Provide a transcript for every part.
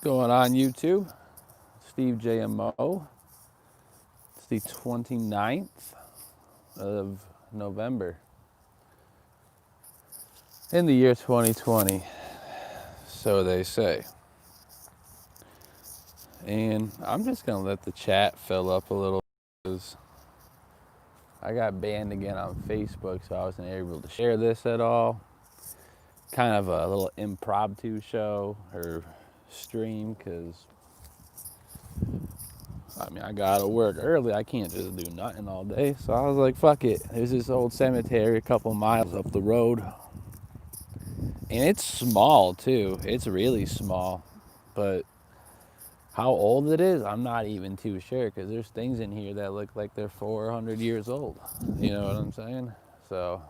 Going on YouTube? Steve JMO. It's the 29th of November in the year 2020, so they say. And I'm just gonna let the chat fill up a little because I got banned again on Facebook, so I wasn't able to share this at all. Kind of a little impromptu show or stream because I gotta work early. I can't just do nothing all day. So I was like, fuck it. There's this old cemetery a couple miles up the road. And it's small too. It's really small. But how old it is, I'm not even too sure because there's things in here that look like they're 400 years old. You know what I'm saying? So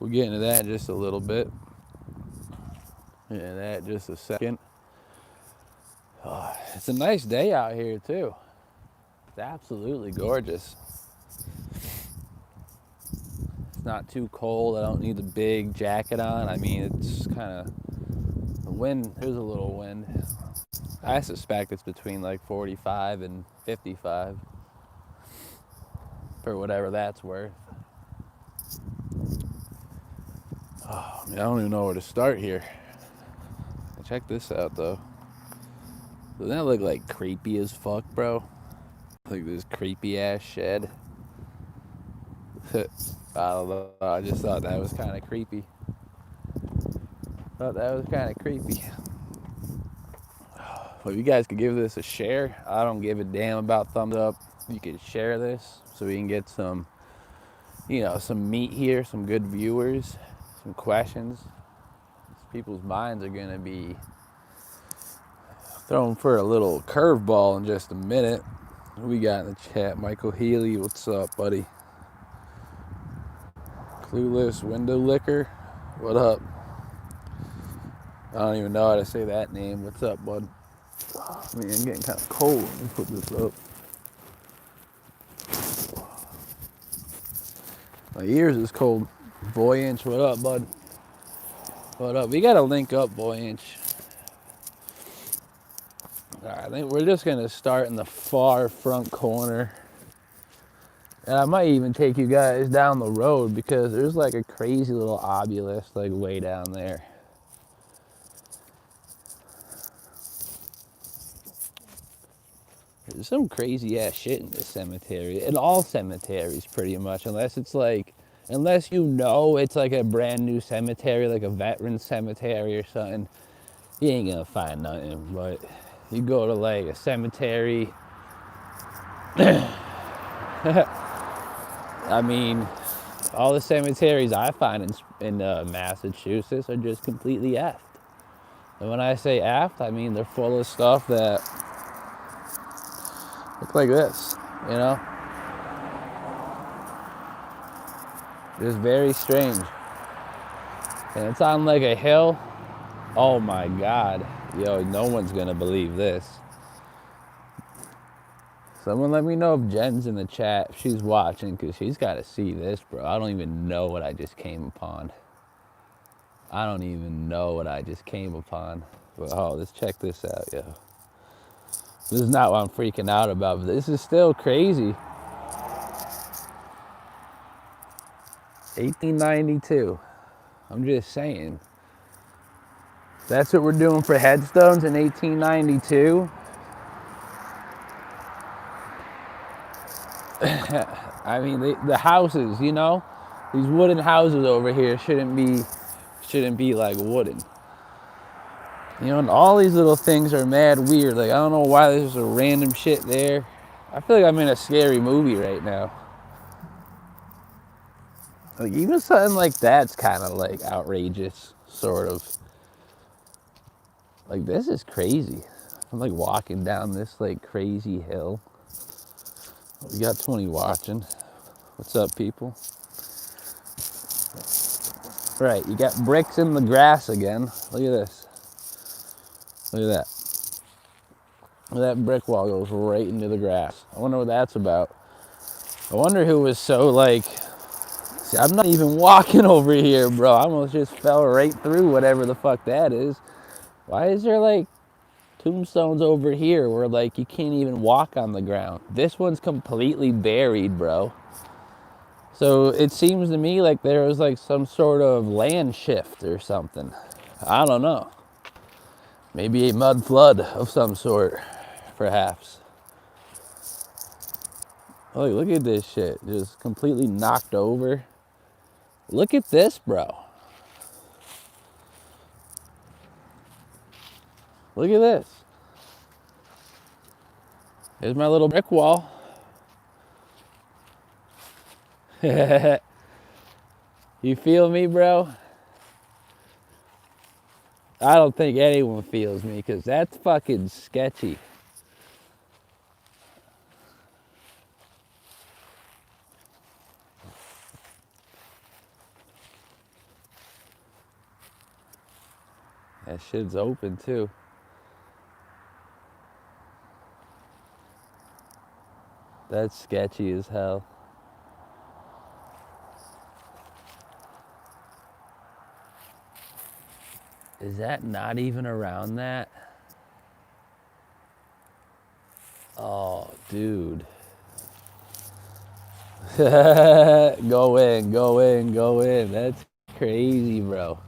we'll get into that in just a little bit. That just a second. It's a nice day out here too. It's absolutely gorgeous. It's not too cold. I don't need the big jacket on. I mean, it's kind of the wind. There's a little wind. I suspect it's between like 45 and 55 for whatever that's worth. Oh, I don't even know where to start here. Check this out though. Doesn't that look like creepy as fuck, bro? Like this creepy ass shed. I don't know. I just thought that was kind of creepy. But you guys could give this a share. I don't give a damn about thumbs up. You could share this so we can get some, some meat here, some good viewers, some questions. People's minds are gonna be thrown for a little curveball in just a minute. What we got in the chat? Michael Healy, what's up, buddy? Clueless Window Licker, what up? I don't even know how to say that name. What's up, bud? Oh, man, I'm getting kind of cold. Let me put this up. My ears is cold. Boy Inch, what up, bud? What up? We gotta link up, Boy Inch. Alright, I think we're just gonna start in the far front corner. And I might even take you guys down the road because there's like a crazy little obelisk like way down there. There's some crazy ass shit in this cemetery. In all cemeteries pretty much, unless it's like, unless you know it's like a brand new cemetery, like a veteran cemetery or something, you ain't gonna find nothing. But you go to like a cemetery, I mean, all the cemeteries I find in Massachusetts are just completely effed. And when I say effed, I mean they're full of stuff that look like this, you know? Just very strange. And it's on like a hill. Oh my God. Yo, no one's gonna believe this. Someone let me know if Jen's in the chat, if she's watching, because she's got to see this, bro. I don't even know what I just came upon. But oh, let's check this out, yo. This is not what I'm freaking out about, but this is still crazy. 1892. I'm just saying. That's what we're doing for headstones in 1892. I mean, the houses, you know, these wooden houses over here shouldn't be like wooden. You know, and all these little things are mad weird. Like, I don't know why there's a random shit there. I feel like I'm in a scary movie right now. Like, even something like that's kind of like outrageous, sort of. Like, this is crazy. I'm like walking down this like crazy hill. We got 20 watching. What's up, people? Right, you got bricks in the grass again. Look at this. Look at that. That brick wall goes right into the grass. I wonder what that's about. I wonder who was so like, see, I'm not even walking over here, bro. I almost just fell right through whatever the fuck that is. Why is there like Tombstones over here where like you can't even walk on the ground. This one's completely buried, bro. So it seems to me like there was like some sort of land shift or something. I don't know. Maybe a mud flood of some sort, perhaps. Oh, look at this shit. Just completely knocked over. Look at this, bro. Look at this. Here's my little brick wall. You feel me, bro? I don't think anyone feels me because that's fucking sketchy. That shit's open too. That's sketchy as hell. Is that not even around that? Oh, dude. Go in, go in, go in. That's crazy, bro.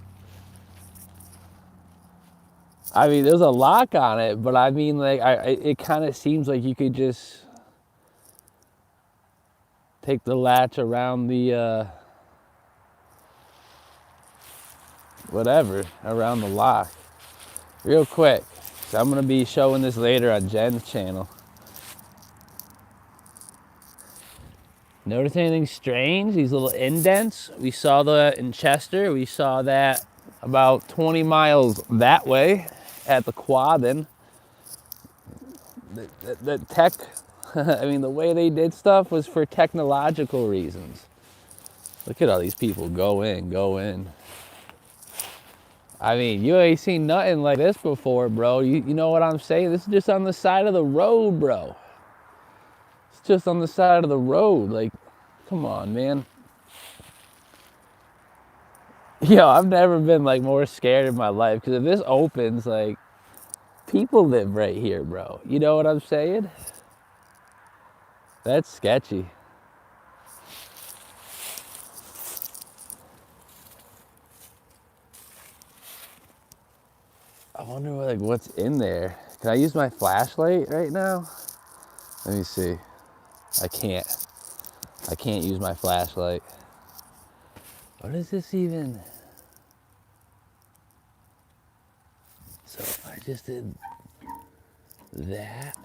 I mean, there's a lock on it, but I mean, like, it kind of seems like you could just take the latch around the, whatever, around the lock. Real quick. So I'm going to be showing this later on Jen's channel. Notice anything strange? These little indents? We saw that in Chester. We saw that about 20 miles that way at the Quabbin. The tech, I mean, the way they did stuff was for technological reasons. Look at all these people go in, go in. I mean, you ain't seen nothing like this before, bro. You know what I'm saying? This is just on the side of the road, bro. It's just on the side of the road. Like, come on, man. Yo, I've never been like more scared in my life because if this opens, like, people live right here, bro. You know what I'm saying? That's sketchy. I wonder like what's in there. Can I use my flashlight right now? Let me see. I can't use my flashlight. What is this even? So if I just did that.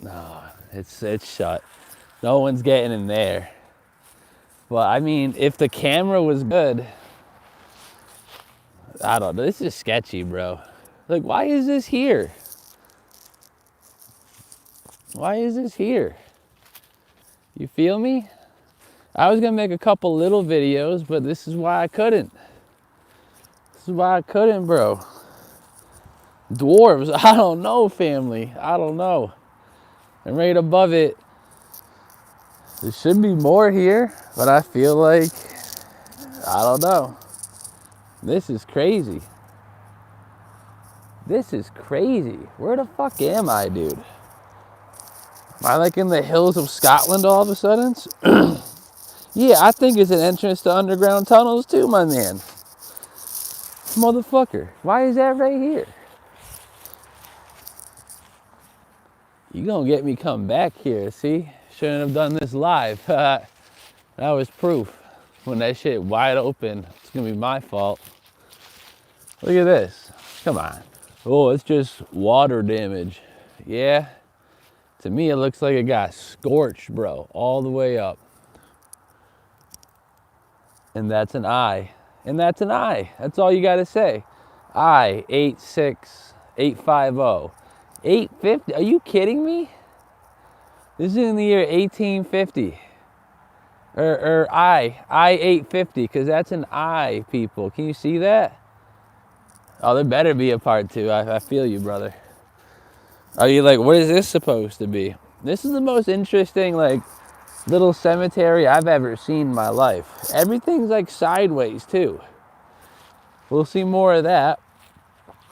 No, it's shut. No one's getting in there. But I mean, if the camera was good, I don't know. This is sketchy, bro. Like, why is this here? Why is this here? You feel me? I was gonna make a couple little videos, but this is why I couldn't. This is why I couldn't, bro. Dwarves, I don't know, family. I don't know. And right above it, there should be more here, but I feel like, I don't know. This is crazy. This is crazy. Where the fuck am I, dude? Am I like in the hills of Scotland all of a sudden? Yeah, I think it's an entrance to underground tunnels too, my man. Motherfucker, why is that right here? You gonna get me come back here, see? Shouldn't have done this live. That was proof. When that shit wide open, it's gonna be my fault. Look at this, come on. Oh, it's just water damage. Yeah, to me it looks like it got scorched, bro, all the way up. And that's an I. And that's an I. That's all you gotta say. I 86850. 850? Are you kidding me? This is in the year 1850. Or I 850, because that's an I, people. Can you see that? Oh, there better be a part two. I feel you, brother. Are you like, what is this supposed to be? This is the most interesting, like, little cemetery I've ever seen in my life. Everything's like sideways too. We'll see more of that.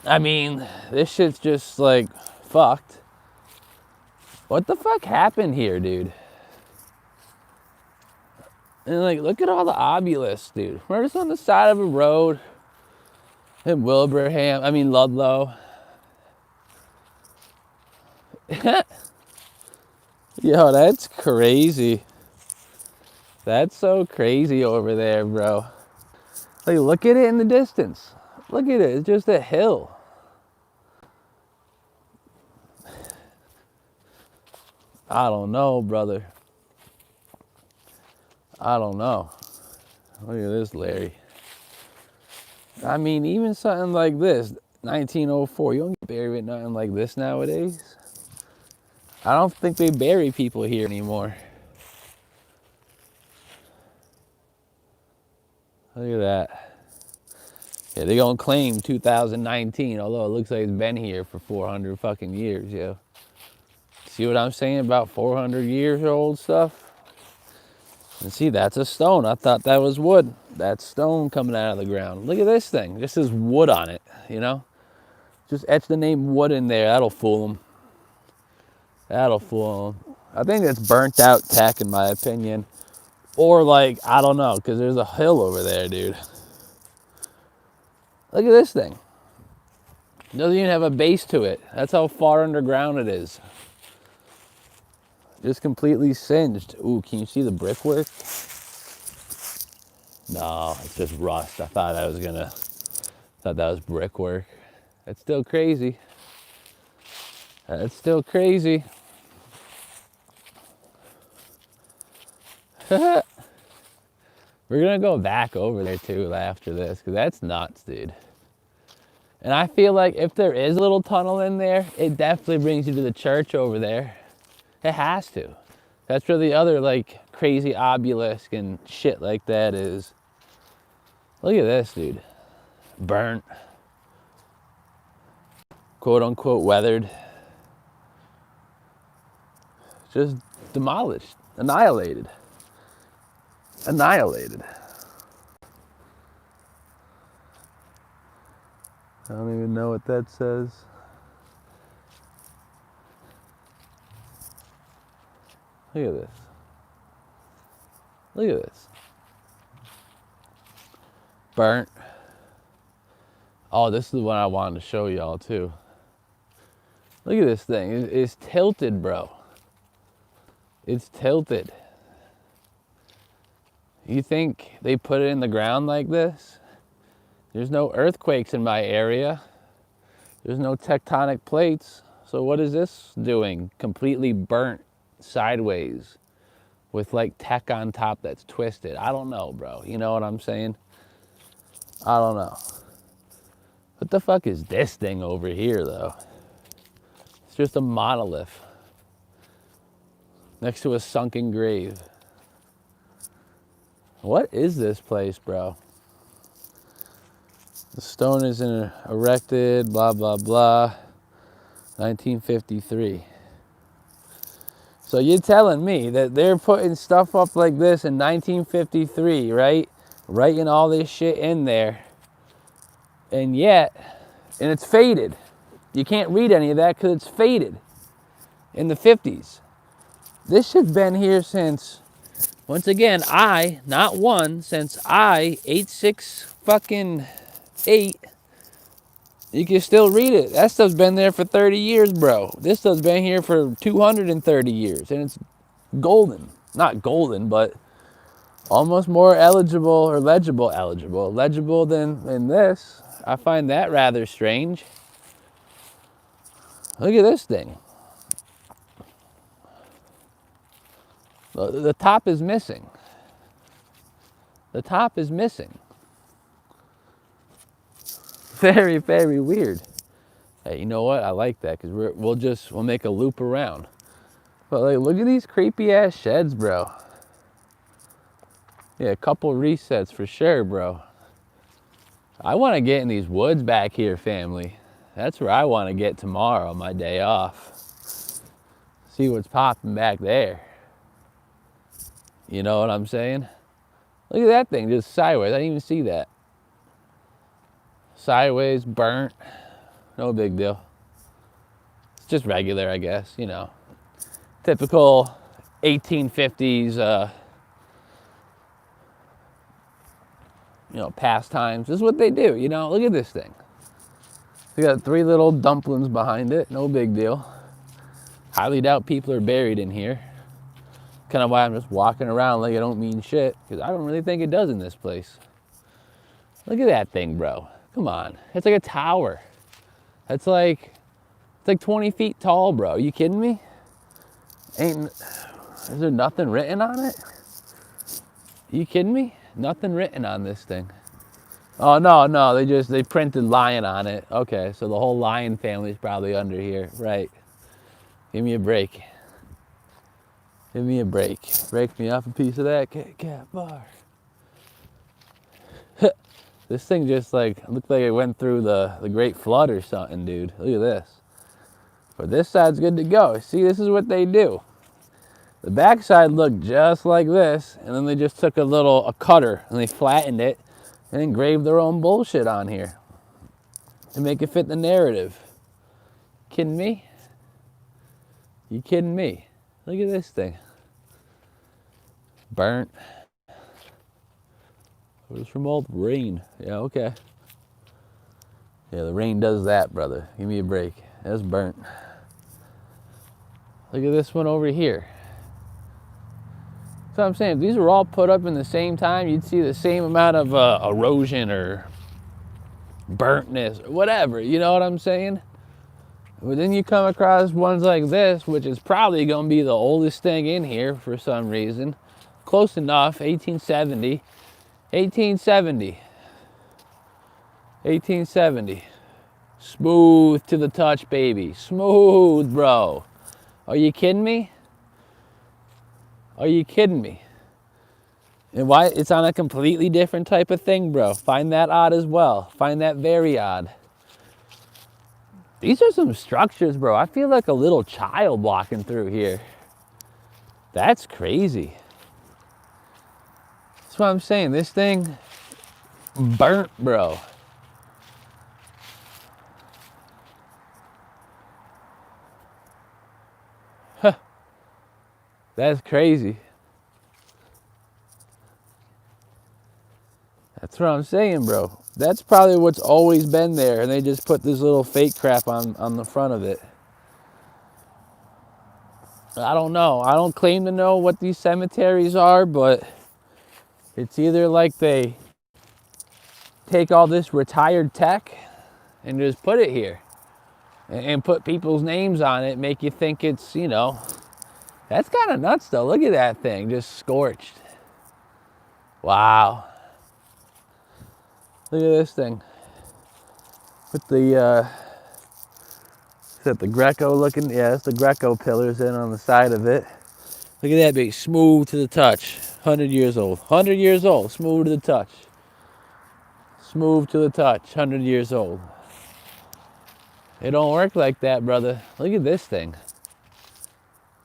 I mean, this shit's just like fucked. What the fuck happened here, dude? And like, look at all the obelisks, dude. We're just on the side of a road in Ludlow. Yo, that's crazy. That's so crazy over there, bro. Like, look at it in the distance. Look at it. It's just a hill. I don't know, brother. I don't know. Look at this, Larry. I mean, even something like this, 1904, you don't get buried with nothing like this nowadays. I don't think they bury people here anymore. Look at that. Yeah, they're gonna claim 2019, although it looks like it's been here for 400 fucking years, yo. See what I'm saying about 400 years old stuff? And see, that's a stone. I thought that was wood. That's stone coming out of the ground. Look at this thing. This is wood on it, you know? Just etch the name wood in there. That'll fool them. That'll fool them. I think it's burnt out tech, in my opinion. Or like, I don't know, because there's a hill over there, dude. Look at this thing. It doesn't even have a base to it. That's how far underground it is. Just completely singed. Ooh, can you see the brickwork? No, it's just rust. I thought that was brickwork. That's still crazy. That's still crazy. We're gonna go back over there too after this, because that's nuts, dude. And I feel like if there is a little tunnel in there, it definitely brings you to the church over there. It has to. That's where the other like crazy obelisk and shit like that is. Look at this, dude. Burnt. Quote unquote weathered. Just demolished. Annihilated. Annihilated. I don't even know what that says. Look at this. Look at this. Burnt. Oh, this is the one I wanted to show y'all too. Look at this thing. It's tilted, bro. It's tilted. You think they put it in the ground like this? There's no earthquakes in my area. There's no tectonic plates. So what is this doing? Completely burnt sideways with like tech on top that's twisted. I don't know, bro. You know what I'm saying? I don't know. What the fuck is this thing over here, though? It's just a monolith next to a sunken grave. What is this place, bro? The stone is erected, blah, blah, blah, 1953. So you're telling me that they're putting stuff up like this in 1953, right? Writing all this shit in there. And it's faded. You can't read any of that because it's faded in the 50s. This shit's been here since, once again, since 86 fucking 8, you can still read it. That stuff's been there for 30 years, bro. This stuff's been here for 230 years, and it's golden. Not golden, but almost more legible than this. I find that rather strange. Look at this thing. The top is missing. The top is missing. Very, very weird. Hey, you know what? I like that because we'll make a loop around. But like, look at these creepy ass sheds, bro. Yeah, a couple resets for sure, bro. I want to get in these woods back here, family. That's where I want to get tomorrow, my day off. See what's popping back there. You know what I'm saying? Look at that thing just sideways. I didn't even see that. sideways, burnt. No big deal. It's just regular, I guess, you know. Typical 1850s, you know, pastimes. This is what they do, you know. Look at this thing. We got 3 little dumplings behind it. No big deal. Highly doubt people are buried in here. Kind of why I'm just walking around like I don't mean shit, because I don't really think it does in this place. Look at that thing, bro. Come on. It's like a tower. It's like 20 feet tall, bro. Are you kidding me? Is there nothing written on it? Are you kidding me? Nothing written on this thing. Oh, no, they printed lion on it. Okay, so the whole lion family's probably under here. Right. Give me a break. Give me a break. Break me off a piece of that cat bar. This thing just like, looked like it went through the Great Flood or something, dude. Look at this. But this side's good to go. See, this is what they do. The back side looked just like this, and then they just took a cutter, and they flattened it, and engraved their own bullshit on here to make it fit the narrative. Kidding me? You kidding me? Look at this thing. Burnt. It was from old rain. Yeah, okay. Yeah, the rain does that, brother. Give me a break. That's burnt. Look at this one over here. So I'm saying, if these were all put up in the same time, you'd see the same amount of erosion or burntness or whatever. You know what I'm saying? But then you come across ones like this, which is probably going to be the oldest thing in here for some reason. Close enough, 1870. 1870. 1870. Smooth to the touch, baby. Smooth, bro. Are you kidding me? Are you kidding me? And why? It's on a completely different type of thing, bro. Find that odd as well. Find that very odd. These are some structures, bro. I feel like a little child walking through here. That's crazy. That's what I'm saying. This thing burnt, bro. Huh. That's crazy. That's what I'm saying, bro. That's probably what's always been there, and they just put this little fake crap on the front of it. I don't know. I don't claim to know what these cemeteries are, but it's either like they take all this retired tech and just put it here and put people's names on it, make you think it's, you know, that's kind of nuts though. Look at that thing, just scorched. Wow. Look at this thing. With the, is that the Greco looking? Yeah, it's the Greco pillars in on the side of it. Look at that big, smooth to the touch. 100 years old. 100 years old, smooth to the touch. Smooth to the touch, 100 years old. It don't work like that, brother. Look at this thing.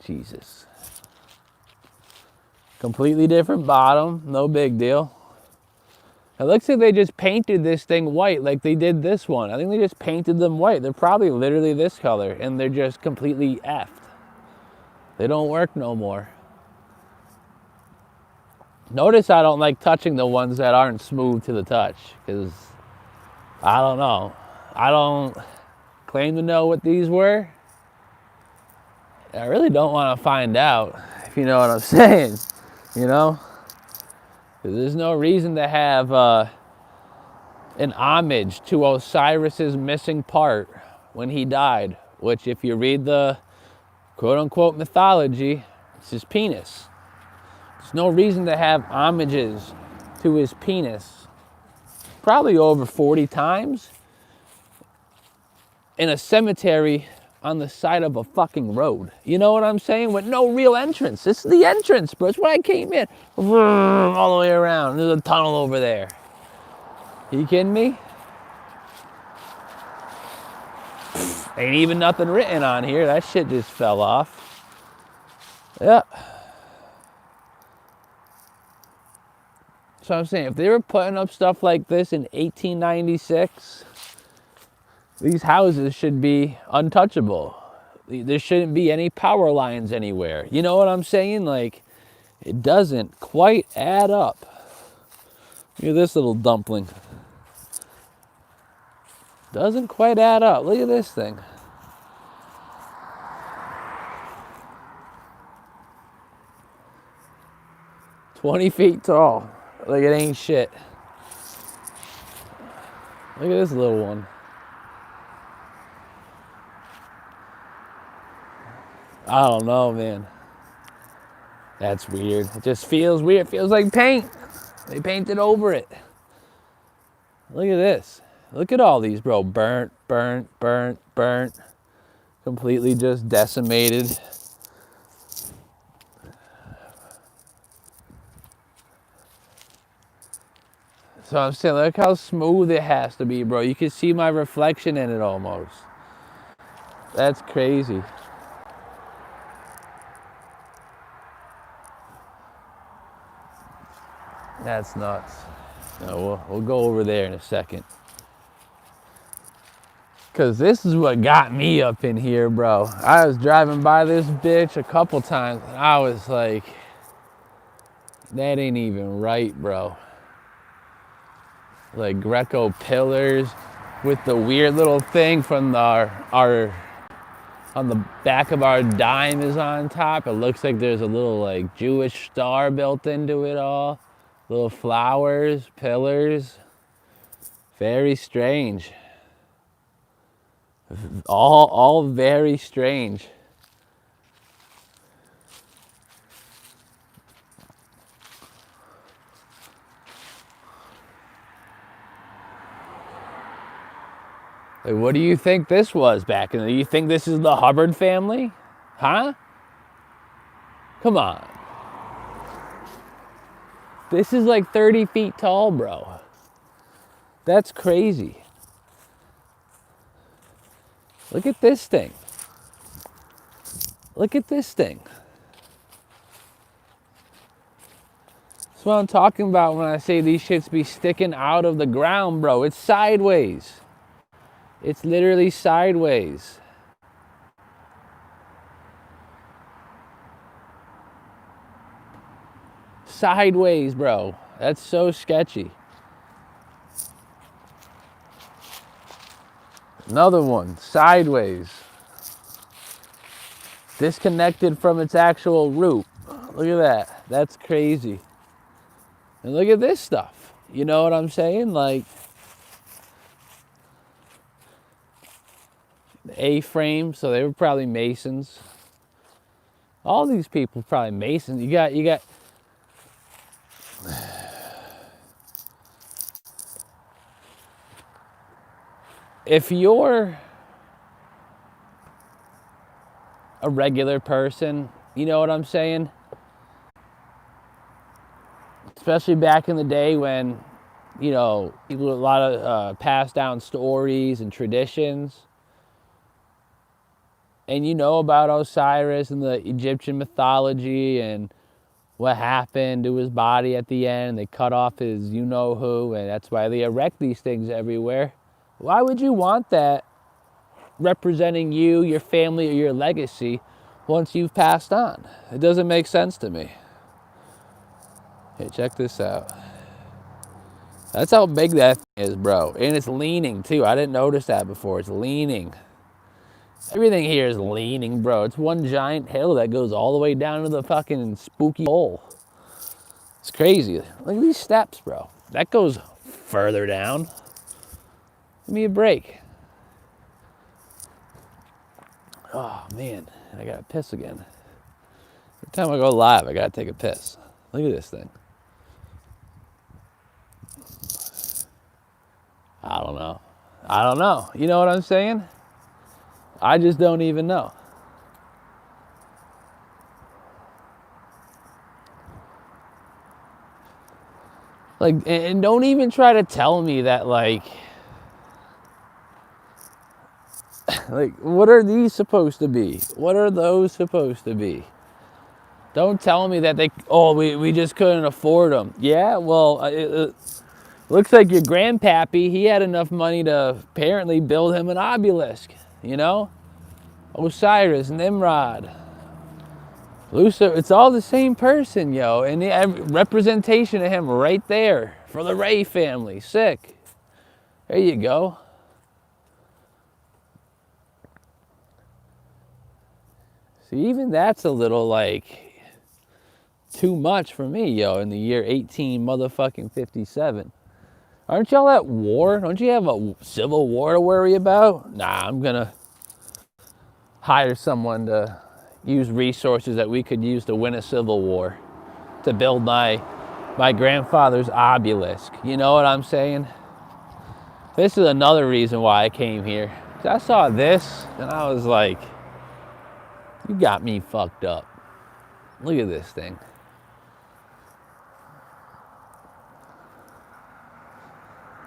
Jesus. Completely different bottom, no big deal. It looks like they just painted this thing white like they did this one. I think they just painted them white. They're probably literally this color, and they're just completely effed. They don't work no more. Notice I don't like touching the ones that aren't smooth to the touch, because I don't know. I don't claim to know what these were. I really don't want to find out, if you know what I'm saying, you know? Because there's no reason to have an homage to Osiris's missing part when he died, which if you read the quote-unquote mythology, it's his penis. There's no reason to have homages to his penis. Probably over 40 times in a cemetery on the side of a fucking road. You know what I'm saying? With no real entrance. This is the entrance, bro. It's where I came in. All the way around. There's a tunnel over there. Are you kidding me? Ain't even nothing written on here. That shit just fell off. Yep. So I'm saying, if they were putting up stuff like this in 1896, These houses should be untouchable. There shouldn't be any power lines anywhere. You know what I'm saying? Like, it doesn't quite add up. Look at this little dumpling. Doesn't quite add up. Look at this thing. "20 feet tall. Like it ain't shit. Look at this little one. I don't know, man. That's weird. It just feels weird. It feels like paint. They painted over it. Look at this. Look at all these, bro. Burnt, burnt, burnt, burnt. Completely just decimated. So I'm saying, look how smooth it has to be, bro. You can see my reflection in it almost. That's crazy. That's nuts. No, we'll go over there in a second. Because this is what got me up in here, bro. I was driving by this bitch a couple times, and I was like, that ain't even right, bro. Like Greco pillars with the weird little thing from our on the back of our dime is on top. It looks like there's a little like Jewish star built into it all. Little flowers, pillars. Very strange. All very strange. Like, what do you think this was back in the day? You think this is the Hubbard family? Huh? Come on. This is like 30 feet tall, bro. That's crazy. Look at this thing. Look at this thing. That's what I'm talking about when I say these shits be sticking out of the ground, bro. It's sideways. It's literally sideways. Sideways, bro. That's so sketchy. Another one, sideways. Disconnected from its actual root. Look at that. That's crazy. And look at this stuff. You know what I'm saying? Like, A-frame, so they were probably masons. All these people probably masons. You got if you're a regular person, you know what I'm saying? Especially back in the day when, you know, people, a lot of passed down stories and traditions. And you know about Osiris and the Egyptian mythology and what happened to his body at the end. They cut off his you-know-who, and that's why they erect these things everywhere. Why would you want that representing you, your family, or your legacy once you've passed on? It doesn't make sense to me. Hey, check this out. That's how big that thing is, bro. And it's leaning, too. I didn't notice that before. It's leaning. Everything here is leaning, bro. It's one giant hill that goes all the way down to the fucking spooky hole. It's crazy. Look at these steps, bro. That goes further down. Give me a break. Oh, man. I gotta piss again. Every time I go live, I gotta take a piss. Look at this thing. I don't know. I don't know. You know what I'm saying? I just don't even know. Like, and don't even try to tell me that, like, what are these supposed to be? What are those supposed to be? Don't tell me that we just couldn't afford them. Yeah, well, Looks like your grandpappy, he had enough money to apparently build him an obelisk, you know? Osiris, Nimrod, Lucifer, it's all the same person, yo. And the representation of him right there for the Ray family. Sick. There you go. See, even that's a little like too much for me, yo, in the year 18 motherfucking 57. Aren't y'all at war? Don't you have a civil war to worry about? Nah, I'm gonna hire someone to use resources that we could use to win a civil war, to build my grandfather's obelisk. You know what I'm saying? This is another reason why I came here. I saw this and I was like, you got me fucked up. Look at this thing.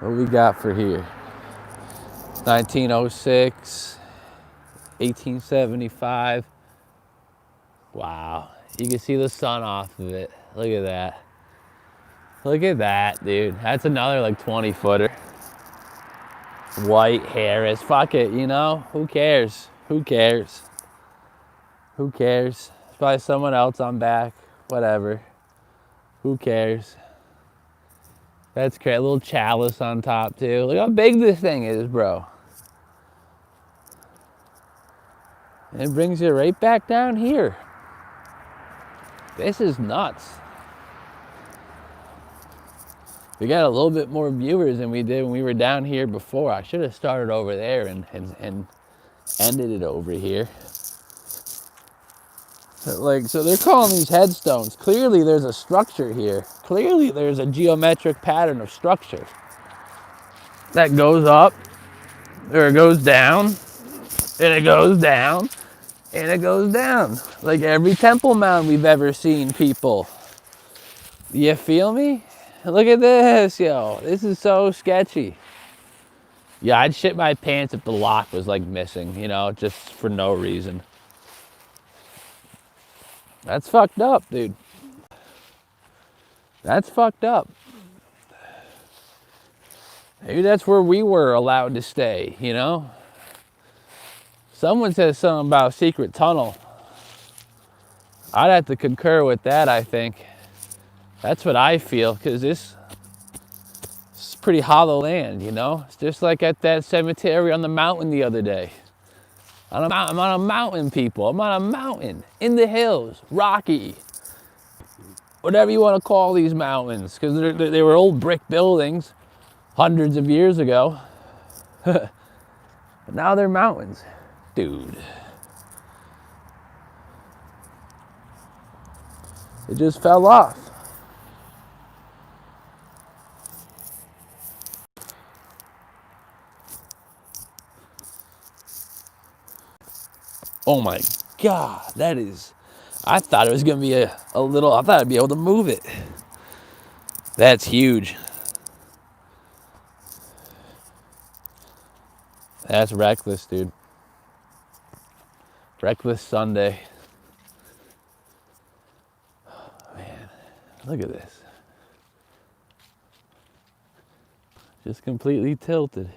What we got for here? 1906, 1875. Wow. You can see the sun off of it. Look at that. Look at that, dude. That's another like 20 footer. White Harris. Fuck it, you know? Who cares? Who cares? Who cares? It's probably someone else on back. Whatever. Who cares? That's great. A little chalice on top, too. Look how big this thing is, bro. And it brings you right back down here. This is nuts. We got a little bit more viewers than we did when we were down here before. I should have started over there and ended it over here. So they're calling these headstones. Clearly there's a structure here. Clearly there's a geometric pattern of structure that goes up, or it goes down, and it goes down, and it goes down. Like every temple mound we've ever seen, people. You feel me? Look at this, yo. This is so sketchy. Yeah, I'd shit my pants if the lock was like missing, you know, just for no reason. That's fucked up, dude. That's fucked up. Maybe that's where we were allowed to stay, you know? Someone says something about a secret tunnel. I'd have to concur with that, I think. That's what I feel, because this is pretty hollow land, you know? It's just like at that cemetery on the mountain the other day. I'm on a mountain, people. I'm on a mountain in the hills, rocky, whatever you want to call these mountains, because they were old brick buildings hundreds of years ago. But now they're mountains, dude. It just fell off. Oh my God, that is, I thought it was going to be a little, I thought I'd be able to move it. That's huge. That's reckless, dude. Reckless Sunday. Oh, man, look at this. Just completely tilted.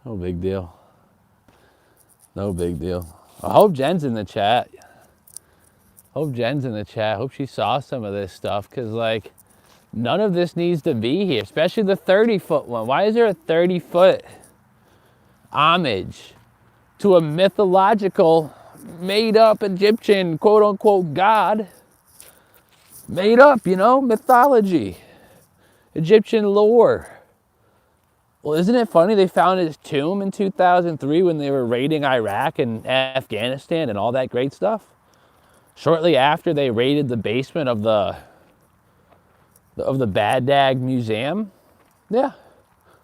No big deal. No big deal. I hope Jen's in the chat. Hope she saw some of this stuff, because like none of this needs to be here, especially the 30-foot one. Why is there a 30-foot homage to a mythological, made-up Egyptian quote-unquote god? Made up, you know, mythology, Egyptian lore. Well, isn't it funny they found his tomb in 2003 when they were raiding Iraq and Afghanistan and all that great stuff? Shortly after they raided the basement of the Baghdad Museum. Yeah.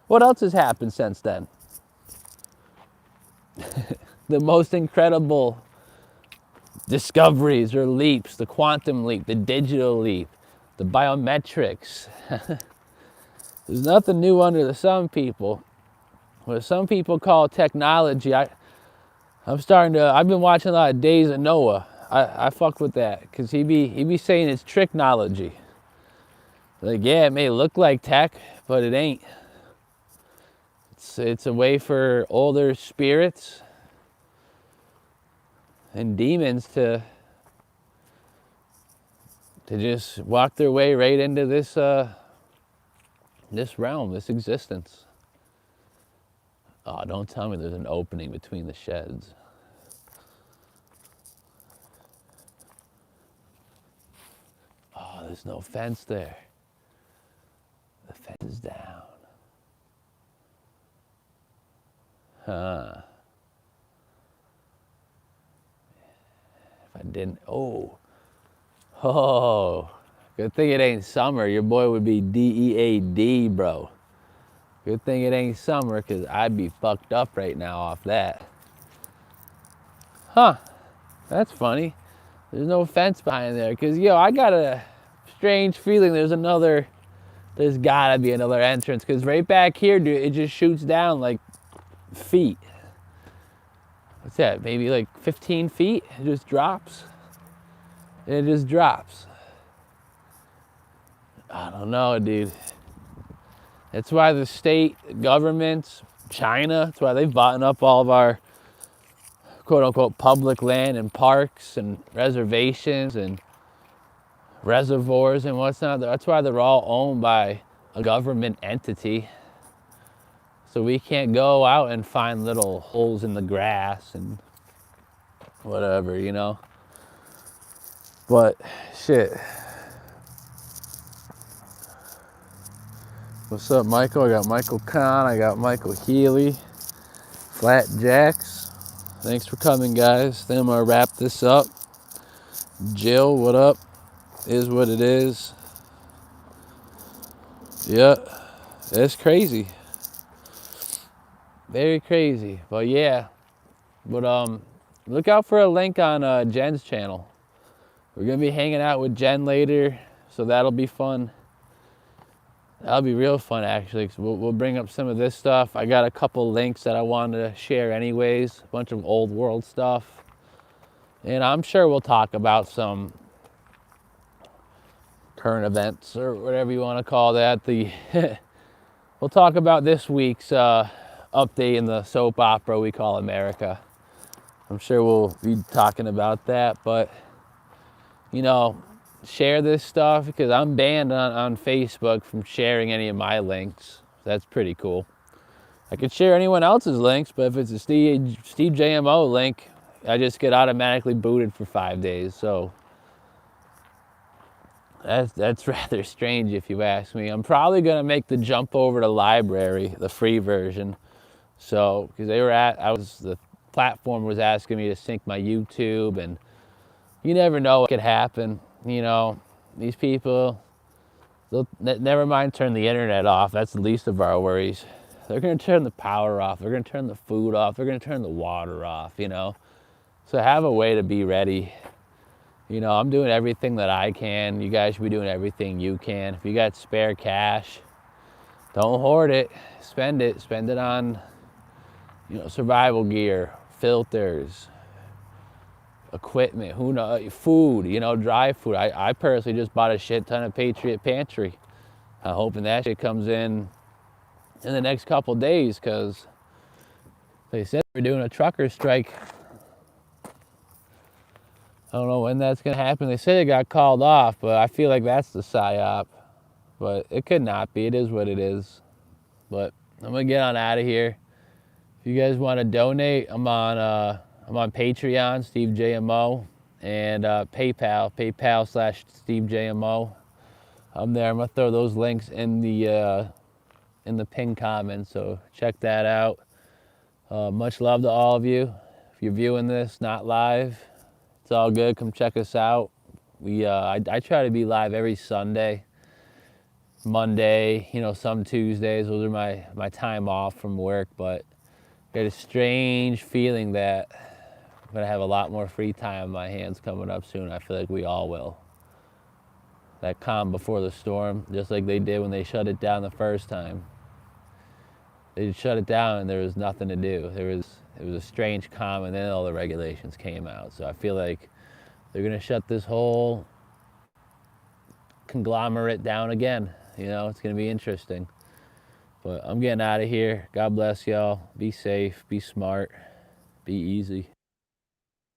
What else has happened since then? The most incredible discoveries or leaps, the quantum leap, the digital leap, the biometrics. There's nothing new under the sun, people. What some people call technology, I've been watching a lot of Days of Noah. I fuck with that, because he be saying it's tricknology. Like, yeah, it may look like tech, but it ain't. It's a way for older spirits and demons to just walk their way right into this this realm, this existence. Oh, don't tell me there's an opening between the sheds. Oh, there's no fence there. The fence is down. Huh. If I didn't, oh, good thing it ain't summer. Your boy would be DEAD, bro. Good thing it ain't summer, because I'd be fucked up right now off that. Huh, that's funny. There's no fence behind there, because, yo, I got a strange feeling there's gotta be another entrance, because right back here, dude, it just shoots down like feet. What's that, maybe like 15 feet? It just drops. It just drops. I don't know, dude. That's why the state governments, China, that's why they've bought up all of our quote unquote public land and parks and reservations and reservoirs and what's not. That's why they're all owned by a government entity. So we can't go out and find little holes in the grass and whatever, you know. But shit. What's up, Michael? I got Michael Kahn, I got Michael Healy, Flat Jacks. Thanks for coming, guys. Then I'm gonna wrap this up. Jill, what up? Is what it is. Yeah, it's crazy. Very crazy. But yeah. But look out for a link on Jen's channel. We're gonna be hanging out with Jen later, so that'll be fun. That'll be real fun, actually, 'cause we'll bring up some of this stuff. I got a couple links that I wanted to share anyways, a bunch of old world stuff. And I'm sure we'll talk about some current events or whatever you want to call that. We'll talk about this week's update in the soap opera we call America. I'm sure we'll be talking about that, but, you know, share this stuff, because I'm banned on Facebook from sharing any of my links. That's pretty cool. I could share anyone else's links, but if it's a Steve JMO link, I just get automatically booted for 5 days. So that's rather strange if you ask me. I'm probably gonna make the jump over to Library, the free version. So, because the platform was asking me to sync my YouTube, and you never know what could happen. You know, these people, never mind turn the internet off. That's the least of our worries. They're going to turn the power off. They're going to turn the food off. They're going to turn the water off, you know. So have a way to be ready. You know, I'm doing everything that I can. You guys should be doing everything you can. If you got spare cash, don't hoard it. Spend it. Spend it on, you know, survival gear, filters, equipment, who knows, food, you know, dry food. I personally just bought a shit ton of Patriot Pantry. I'm hoping that shit comes in the next couple days, because they said we're doing a trucker strike. I don't know when that's gonna happen. They said it got called off, but I feel like that's the psyop. But it could not be. It is what it is. But I'm gonna get on out of here. If you guys want to donate, I'm on Patreon, Steve JMO, and PayPal/Steve JMO. I'm there. I'm gonna throw those links in the pinned comments, so check that out. Much love to all of you. If you're viewing this not live, it's all good. Come check us out. I try to be live every Sunday, Monday, you know, some Tuesdays. Those are my time off from work, but I got a strange feeling that I'm gonna have a lot more free time on my hands coming up soon. I feel like we all will. That calm before the storm, just like they did when they shut it down the first time. They shut it down and there was nothing to do. It was a strange calm, and then all the regulations came out. So I feel like they're gonna shut this whole conglomerate down again. You know, it's going to be interesting. But I'm getting out of here. God bless y'all. Be safe, be smart, be easy.